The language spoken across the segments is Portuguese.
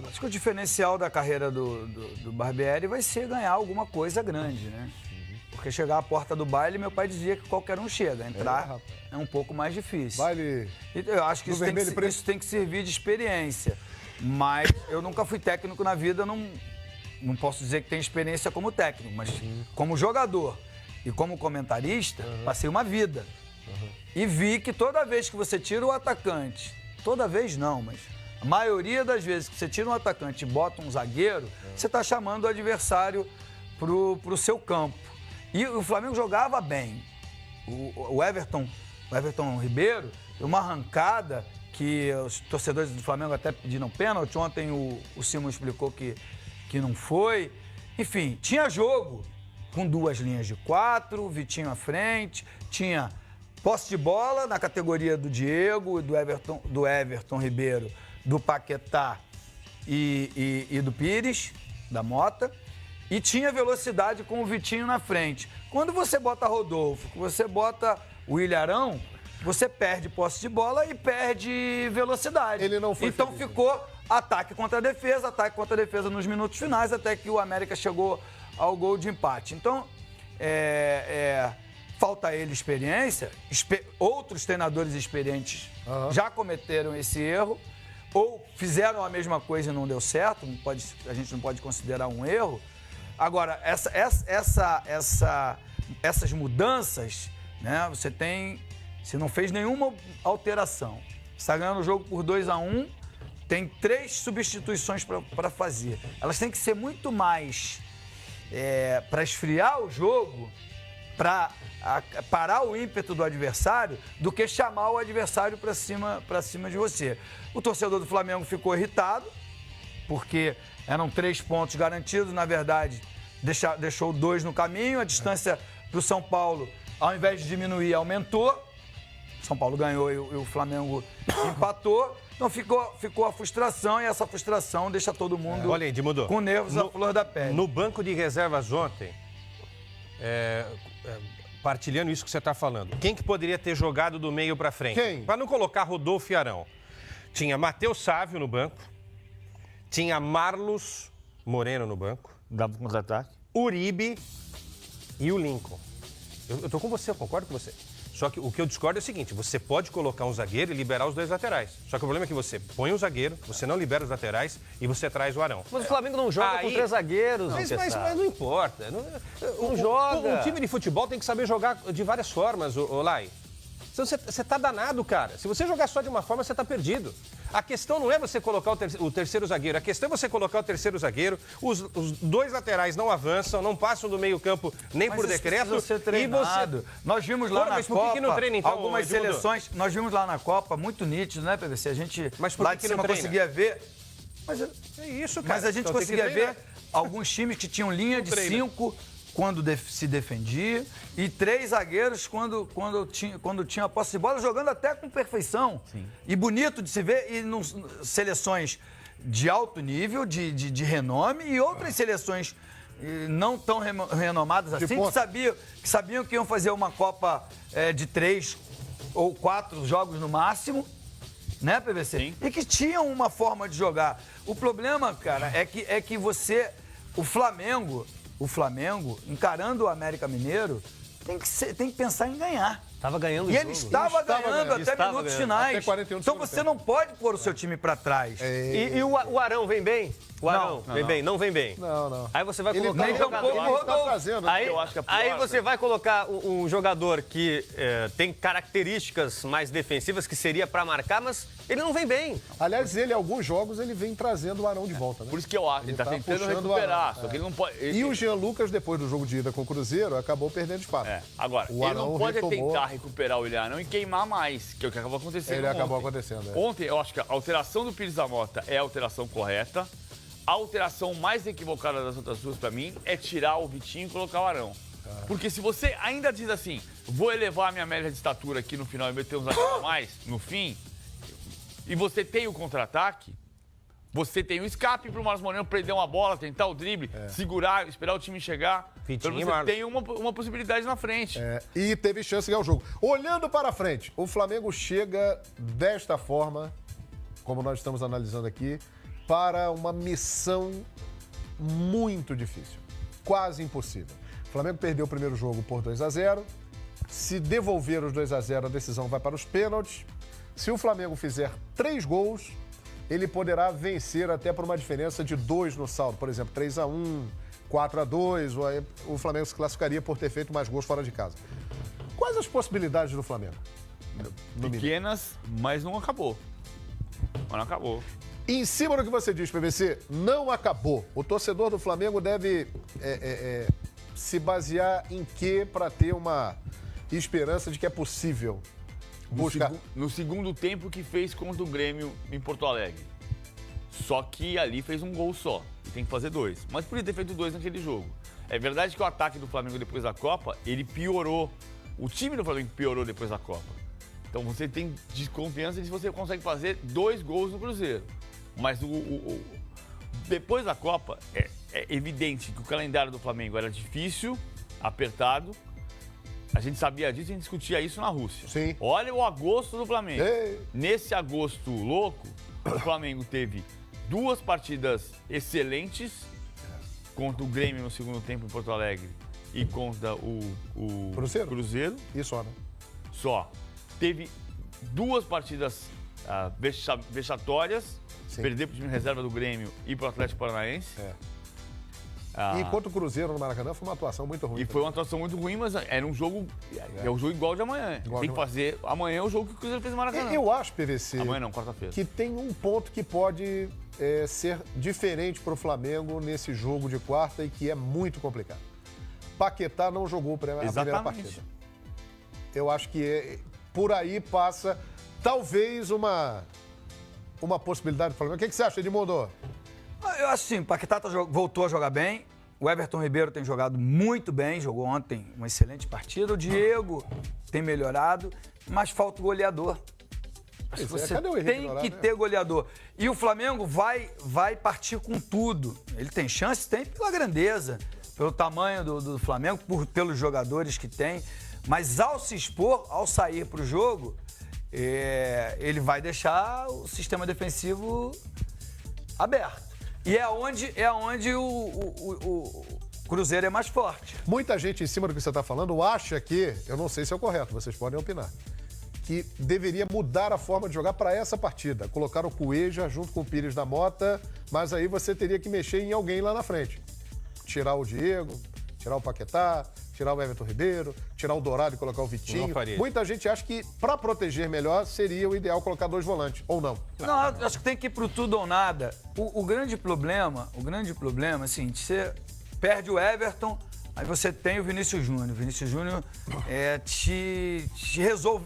Acho que o diferencial da carreira do Barbieri vai ser ganhar alguma coisa grande, né? Porque chegar à porta do baile, meu pai dizia que qualquer um chega. Entrar é um pouco mais difícil. Baile. Eu acho que isso tem que servir de experiência. Mas eu nunca fui técnico na vida, não posso dizer que tenho experiência como técnico, mas como jogador e como comentarista, passei uma vida. E vi que toda vez que você tira o atacante, toda vez não, mas a maioria das vezes que você tira um atacante e bota um zagueiro, você está chamando o adversário pro seu campo. E o Flamengo jogava bem. O Everton Ribeiro, uma arrancada que os torcedores do Flamengo até pediram pênalti. Ontem o Simon explicou que não foi. Enfim, tinha jogo com 2 linhas de 4, Vitinho à frente, tinha posse de bola na categoria do Diego, do Everton Ribeiro, do Paquetá e do Pires, da Mota. E tinha velocidade com o Vitinho na frente. Quando você bota Rodolfo, você bota o Ilharão, você perde posse de bola e perde velocidade. Ele não foi então feliz, ficou ataque contra defesa nos minutos finais, até que o América chegou ao gol de empate. Então, falta a ele experiência. Outros treinadores experientes já cometeram esse erro, ou fizeram a mesma coisa e não deu certo. A gente não pode considerar um erro. Agora, essas mudanças, né? Você não fez nenhuma alteração. Você está ganhando o jogo por 2-1, tem 3 substituições para fazer. Elas têm que ser muito mais para esfriar o jogo, para parar o ímpeto do adversário, do que chamar o adversário para cima de você. O torcedor do Flamengo ficou irritado, porque eram 3 pontos garantidos, na verdade, deixou 2 no caminho, a distância para o São Paulo, ao invés de diminuir, aumentou. São Paulo ganhou e o Flamengo empatou. Então ficou a frustração, e essa frustração deixa todo mundo Olha aí, Edmundo, com nervos à flor da pele. No banco de reservas ontem, partilhando isso que você está falando, quem que poderia ter jogado do meio para frente? Quem? Para não colocar Rodolfo e Arão. Tinha Matheus Sávio no banco, tinha Marlos Moreno no banco, Dava um contra-ataque. Uribe e o Lincoln. Eu tô com você, eu concordo com você. Só que o que eu discordo é o seguinte, você pode colocar um zagueiro e liberar os 2 laterais. Só que o problema é que você põe um zagueiro, você não libera os laterais e você traz o Arão. Mas o Flamengo não joga com 3 zagueiros, Mas não importa. Não joga. Um time de futebol tem que saber jogar de várias formas, Lai. Você está danado, cara. Se você jogar só de uma forma, você está perdido. A questão não é você colocar o terceiro zagueiro. A questão é você colocar o terceiro zagueiro. Os 2 laterais não avançam, não passam do meio campo nem por decreto. Ser treinado. Nós vimos lá na Copa, que não treina, então, algumas seleções, nós vimos lá na Copa, muito nítido, né, PVC? A gente mas por lá de cima conseguia ver. Mas é isso, cara. Mas a gente conseguia ver alguns times que tinham linha de 5 quando se defendia e 3 zagueiros quando tinha a posse de bola, jogando até com perfeição. Sim. E bonito de se ver, e seleções de alto nível, de renome, e outras seleções não tão renomadas assim, que sabiam que iam fazer uma Copa de 3 ou 4 jogos no máximo, né, PVC? Sim. E que tinham uma forma de jogar. O problema, cara, é que o Flamengo, encarando o América Mineiro, tem que pensar em ganhar. Estava ganhando o jogo. Ele estava ganhando até minutos finais. Até 41 então você não pode pôr o seu time para trás. E o Arão vem bem? O Arão vem bem? Não vem bem. Não. Aí você vai colocar Aí você vai colocar um jogador que tem características mais defensivas, que seria para marcar, mas ele não vem bem. Aliás, alguns jogos, ele vem trazendo o Arão de volta, né? Por isso que eu acho, ele tá tentando recuperar, só que ele não pode... E o Jean Lucas, depois do jogo de ida com o Cruzeiro, acabou perdendo espaço. Agora, ele não pode tentar recuperar o Ilharão e queimar mais, que é o que acabou acontecendo acabou acontecendo. Ontem, eu acho que a alteração do Pires da Mota é a alteração correta. A alteração mais equivocada das outras duas, pra mim, é tirar o Vitinho e colocar o Arão. Porque se você ainda diz assim, vou elevar a minha média de estatura aqui no final e meter uns a mais no fim, e você tem o contra-ataque, você tem o escape pro Marlos Moreno prender uma bola, tentar o drible, segurar, esperar o time chegar. Então você tem uma possibilidade na frente. E teve chance de ganhar o jogo. Olhando para frente, o Flamengo chega desta forma, como nós estamos analisando aqui, para uma missão muito difícil, quase impossível. O Flamengo perdeu o primeiro jogo por 2-0. Se devolver os 2-0, a decisão vai para os pênaltis. Se o Flamengo fizer 3 gols, ele poderá vencer até por uma diferença de 2 no saldo. Por exemplo, 3-1, 4-2. O Flamengo se classificaria por ter feito mais gols fora de casa. Quais as possibilidades do Flamengo? Pequenas, mas não acabou. Mas não acabou. Em cima do que você diz, PVC, não acabou. O torcedor do Flamengo deve se basear em quê para ter uma esperança de que é possível buscar? No segundo tempo que fez contra o Grêmio em Porto Alegre. Só que ali fez um gol só. E tem que fazer 2. Mas podia ter feito 2 naquele jogo. É verdade que o ataque do Flamengo depois da Copa, ele piorou. O time do Flamengo piorou depois da Copa. Então você tem desconfiança de se você consegue fazer 2 gols no Cruzeiro. Mas depois da Copa, é evidente que o calendário do Flamengo era difícil, apertado. A gente sabia disso, a gente discutia isso na Rússia. Sim. Olha o agosto do Flamengo. Ei. Nesse agosto louco, o Flamengo teve 2 partidas excelentes contra o Grêmio no segundo tempo em Porto Alegre e contra o Cruzeiro. Isso, né? Só. Teve 2 partidas vexatórias. Sim. Perder para o time reserva do Grêmio e para o Atlético Paranaense. E contra o Cruzeiro no Maracanã foi uma atuação muito ruim. E foi uma atuação muito ruim, mas era um jogo. É um jogo igual de amanhã. Tem que fazer. Amanhã é o jogo que o Cruzeiro fez no Maracanã. Eu acho, PVC. Amanhã não, quarta-feira. Que tem um ponto que pode ser diferente para o Flamengo nesse jogo de quarta e que é muito complicado. Paquetá não jogou a primeira partida. Eu acho que por aí passa talvez uma possibilidade do Flamengo. O que você acha, Edmundo? Eu acho sim, o Paquetá voltou a jogar bem. O Everton Ribeiro tem jogado muito bem, jogou ontem uma excelente partida. O Diego tem melhorado, mas falta o goleador. Você tem que ter goleador. E o Flamengo vai partir com tudo. Ele tem chance? Tem pela grandeza, pelo tamanho do Flamengo, pelos jogadores que tem. Mas ao se expor, ao sair para o jogo, ele vai deixar o sistema defensivo aberto. E é onde o Cruzeiro é mais forte. Muita gente, em cima do que você está falando, acha que, eu não sei se é o correto, vocês podem opinar, que deveria mudar a forma de jogar para essa partida. Colocar o Cueja junto com o Pires da Mota, mas aí você teria que mexer em alguém lá na frente. Tirar o Diego, tirar o Paquetá, tirar o Everton Ribeiro, tirar o Dourado e colocar o Vitinho. Muita gente acha que, para proteger melhor, seria o ideal colocar 2 volantes, ou não? Não, acho que tem que ir pro tudo ou nada. O grande problema é o seguinte, você perde o Everton, aí você tem o Vinícius Júnior. O Vinícius Júnior te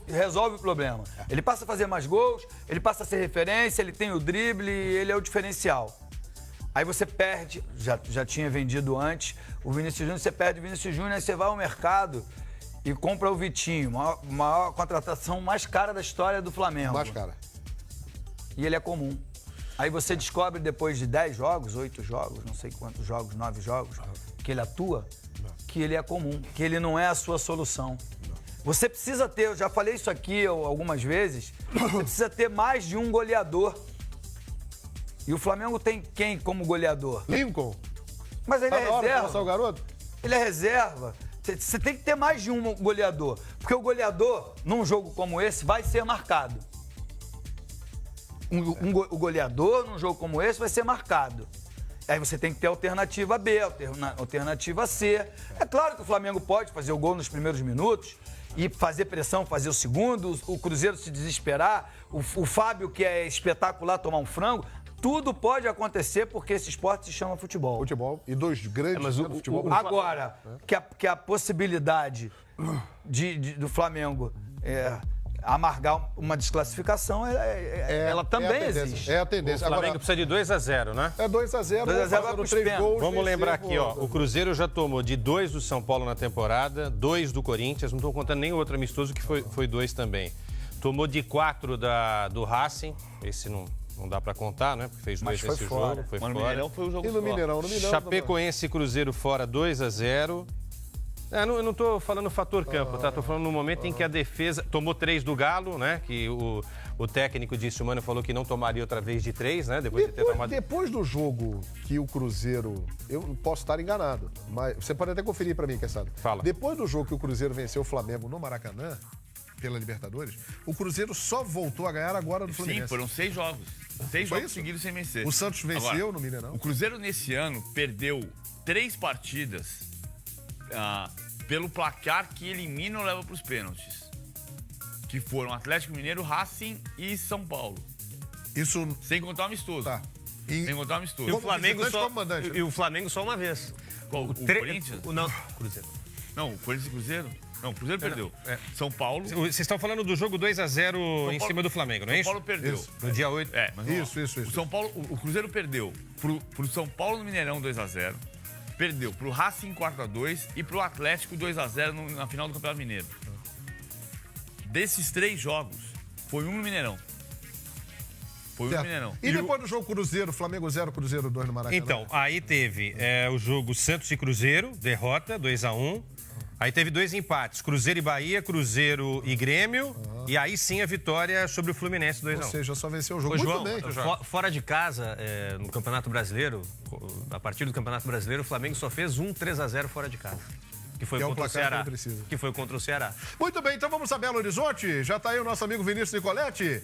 resolve o problema. Ele passa a fazer mais gols, ele passa a ser referência, ele tem o drible, ele é o diferencial. Aí você perde, já tinha vendido antes, o Vinícius Júnior, você perde o Vinícius Júnior, aí você vai ao mercado e compra o Vitinho, maior contratação mais cara da história do Flamengo. Mais cara. E ele é comum. Aí você descobre depois de 10 jogos, 8 jogos, não sei quantos jogos, 9 jogos, que ele atua, que ele é comum, que ele não é a sua solução. Você precisa ter, eu já falei isso aqui algumas vezes, você precisa ter mais de um goleador. E o Flamengo tem quem como goleador? Lincoln. Mas ele é reserva. O garoto? Ele é reserva. Você tem que ter mais de um goleador. Porque o goleador, num jogo como esse, vai ser marcado. O goleador, num jogo como esse, vai ser marcado. Aí você tem que ter alternativa B, alternativa C. É claro que o Flamengo pode fazer o gol nos primeiros minutos e fazer pressão, fazer o segundo, o Cruzeiro se desesperar, o Fábio, que é espetacular, tomar um frango. Tudo pode acontecer porque esse esporte se chama futebol. Futebol. E 2 grandes do futebol. Agora, que a possibilidade do Flamengo amargar uma desclassificação, ela também existe. É a tendência. O Flamengo precisa de 2-0, né? É 2-0. 2-0 vai pros 3 gols. Vamos lembrar aqui, ó. O Cruzeiro já tomou de 2 do São Paulo na temporada, 2 do Corinthians, não estou contando nem outro amistoso que foi 2 também. Tomou de 4 do Racing, esse não dá pra contar, né? Porque fez 2 nesse jogo, foi fora. No Mineirão foi o jogo E no Mineirão, Chapecoense e Cruzeiro fora 2-0. Eu não tô falando fator campo, tá? Tô falando no momento em que a defesa tomou 3 do Galo, né? Que o técnico disse, o Mano falou que não tomaria outra vez de 3, né? Depois do jogo que o Cruzeiro... Eu posso estar enganado, mas você pode até conferir pra mim, quem sabe. Fala. Depois do jogo que o Cruzeiro venceu o Flamengo no Maracanã, pela Libertadores, o Cruzeiro só voltou a ganhar agora do Fluminense. Sim, foram 6 jogos. 6 Foi jogos isso? seguidos sem vencer. O Santos venceu Agora, no Mineirão. O Cruzeiro, nesse ano, perdeu 3 partidas pelo placar que elimina ou leva para os pênaltis. Que foram Atlético Mineiro, Racing e São Paulo. Isso... Sem contar o amistoso. Tá. Sem contar o amistoso. E o Flamengo visitante só, como mandante, né? e o Flamengo só uma vez. Qual, o Corinthians? Não, Cruzeiro. Não, o Corinthians e Cruzeiro? Não, o Cruzeiro perdeu. São Paulo. Vocês estão falando do jogo 2-0 em cima do Flamengo, não é isso? São Paulo perdeu. Isso. No dia 8. Mas vamos lá. Isso. O São Paulo, o Cruzeiro perdeu pro São Paulo no Mineirão 2-0. Perdeu pro Racing 4-2 e pro Atlético 2-0 na final do Campeonato Mineiro. Desses 3 jogos, foi um no Mineirão. Foi um no Certo. Mineirão. E depois do jogo Cruzeiro, Flamengo 0, Cruzeiro 2 no Maracanã? Então, aí teve o jogo Santos e Cruzeiro, derrota, 2-1. Aí teve 2 empates, Cruzeiro e Bahia, Cruzeiro e Grêmio. E aí sim a vitória sobre o Fluminense, 2-1. Ou seja, só venceu o jogo. Ô, Muito João, bem. fora de casa, no Campeonato Brasileiro, a partir do Campeonato Brasileiro, o Flamengo só fez 3-0 fora de casa. Que foi Que é o contra o placar que Ceará. ele precisa. Que foi contra o Ceará. Muito bem, então vamos a Belo Horizonte. Já está aí o nosso amigo Vinícius Nicoletti.